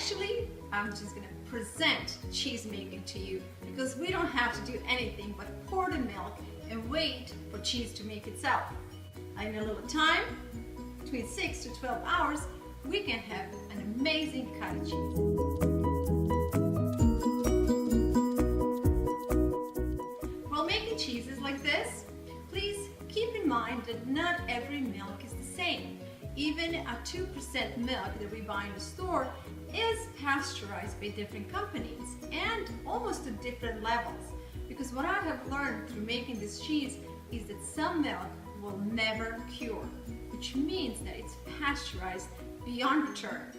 Actually, I'm just gonna present cheese making to you because we don't have to do anything but pour the milk and wait for cheese to make itself. In a little time, between 6 to 12 hours, we can have an amazing cottage cheese. While making cheeses like this, please keep in mind that not every milk is the same. Even a 2% milk that we buy in the store is pasteurized by different companies and almost to different levels. Because what I have learned through making this cheese is that some milk will never cure, which means that it's pasteurized beyond return.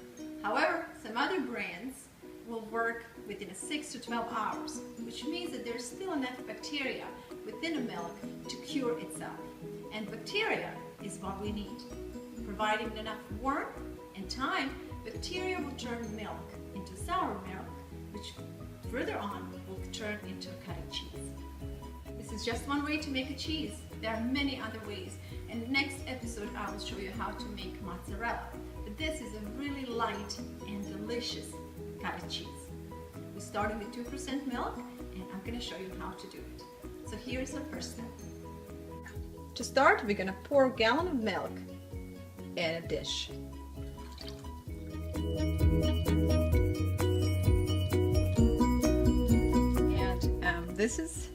However, some other brands will work within 6 to 12 hours, which means that there's still enough bacteria within the milk to cure itself. And bacteria is what we need. Providing enough warmth and time, bacteria will turn milk into sour milk, which further on will turn into a cottage cheese. This is just one way to make a cheese. There are many other ways. In the next episode, I will show you how to make mozzarella. But this is a really light and delicious cottage cheese. We're starting with 2% milk, and I'm going to show you how to do it. So here's the first step. To start, we're going to pour a gallon of milk in a dish. And this is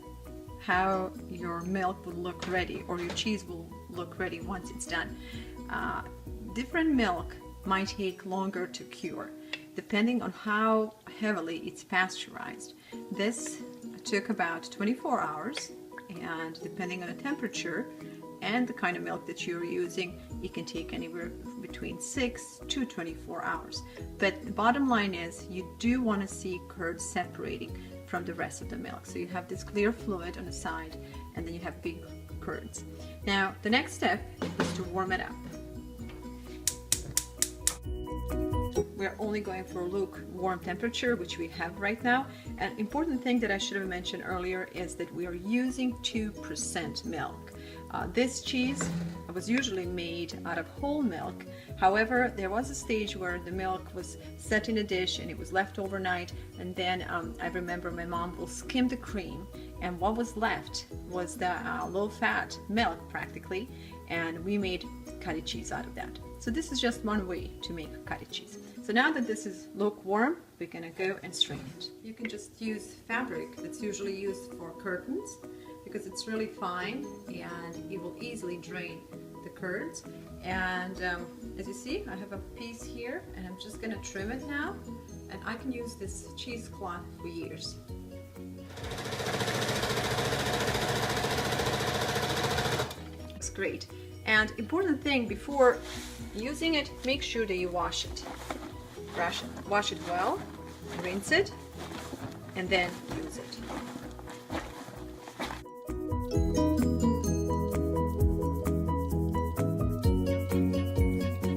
how your milk will look ready, or your cheese will look ready once it's done. Different milk might take longer to cure, depending on how heavily it's pasteurized. This took about 24 hours, and depending on the temperature and the kind of milk that you're using, it can take anywhere between 6 to 24 hours. But the bottom line is you do want to see curds separating from the rest of the milk. So you have this clear fluid on the side, and then you have big curds. Now, the next step is to warm it up. We're only going for lukewarm temperature, which we have right now. An important thing that I should have mentioned earlier is that we are using 2% milk. This cheese was usually made out of whole milk. However, there was a stage where the milk was set in a dish and it was left overnight, and then I remember my mom will skim the cream, and what was left was the low-fat milk practically, and we made cottage cheese out of that. So this is just one way to make cottage cheese. So now that this is lukewarm, we're gonna go and strain it. You can just use fabric that's usually used for curtains, because it's really fine and it will easily drain the curds. And as you see, I have a piece here, and I'm just gonna trim it now, and I can use this cheesecloth for years. It's great. And important thing, before using it, make sure that you wash it. Wash it well, rinse it, and then use it.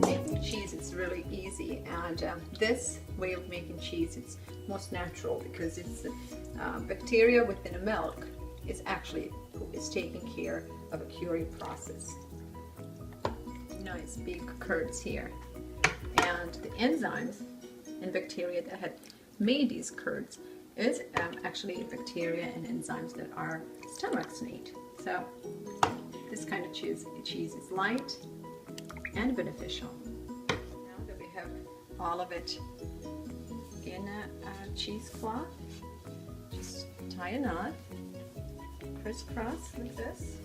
Making cheese is really easy, and this way of making cheese is most natural, because it's bacteria within the milk is taking care of a curing process. Nice big curds here, and the enzymes and bacteria that had made these curds is actually bacteria and enzymes that our stomachs need. So this kind of cheese is light and beneficial. Now that we have all of it in a cheesecloth, just tie a knot, crisscross like this,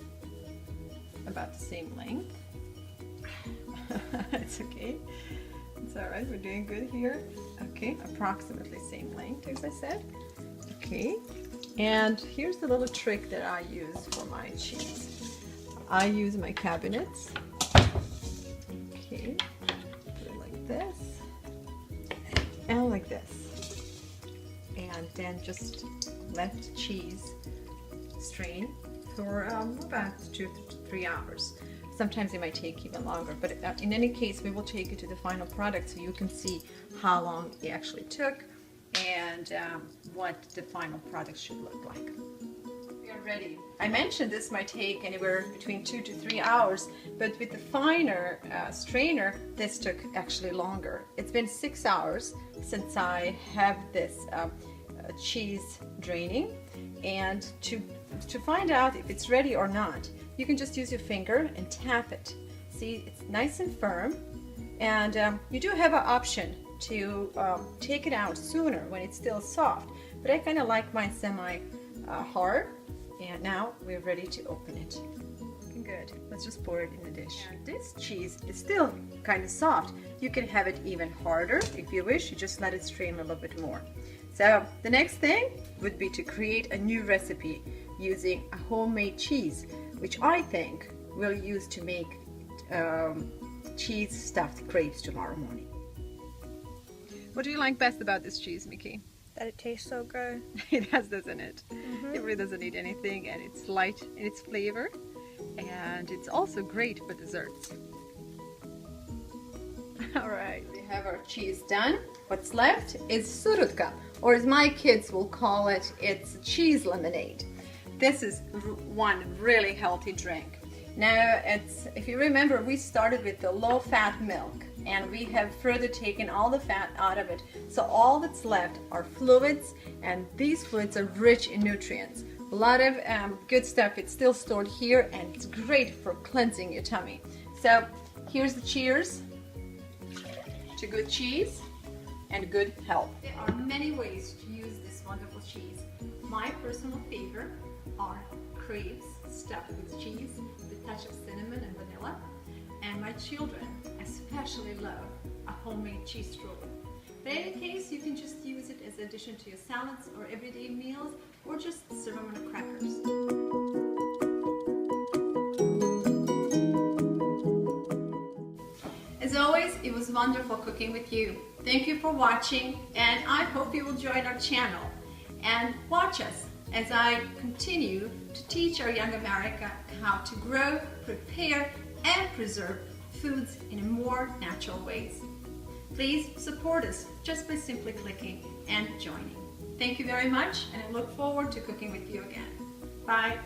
about the same length. It's okay. It's all right. We're doing good here. Okay, approximately same length as I said. Okay, and here's the little trick that I use for my cheese. I use my cabinets. Okay, put it like this and like this, and then just let the cheese strain for about 2 to 3 hours. Sometimes it might take even longer, but in any case, we will take it to the final product so you can see how long it actually took and what the final product should look like. We are ready. I mentioned this might take anywhere between 2 to 3 hours, but with the finer strainer, this took actually longer. It's been 6 hours since I have this cheese draining, and to find out if it's ready or not, you can just use your finger and tap it. See, it's nice and firm, and you do have an option to take it out sooner when it's still soft, but I kind of like mine semi hard. And now we're ready to open it. Looking good. Let's just pour it in the dish. And this cheese is still kind of soft. You can have it even harder if you wish. You just let it strain a little bit more. So the next thing would be to create a new recipe using a homemade cheese, which I think we'll use to make cheese stuffed crepes tomorrow morning. What do you like best about this cheese, Mickey? That it tastes so good. It has, doesn't it? It really doesn't need anything, and it's light in its flavor, and it's also great for desserts. All right, we have our cheese done. What's left is surutka, or as my kids will call it, it's cheese lemonade. This is one really healthy drink. Now, if you remember, we started with the low-fat milk, and we have further taken all the fat out of it. So all that's left are fluids, and these fluids are rich in nutrients. A lot of good stuff. It's still stored here, and it's great for cleansing your tummy. So here's the cheers to good cheese and good health. There are many ways to use this wonderful cheese. My personal favorite are crepes stuffed with cheese, with a touch of cinnamon and vanilla. And my children especially love a homemade cheese strudel. But in any case, you can just use it as an addition to your salads or everyday meals, or just serve them on crackers. As always, it was wonderful cooking with you. Thank you for watching, and I hope you will join our channel and watch us as I continue to teach our young America how to grow, prepare, and preserve foods in more natural ways. Please support us just by simply clicking and joining. Thank you very much, and I look forward to cooking with you again. Bye.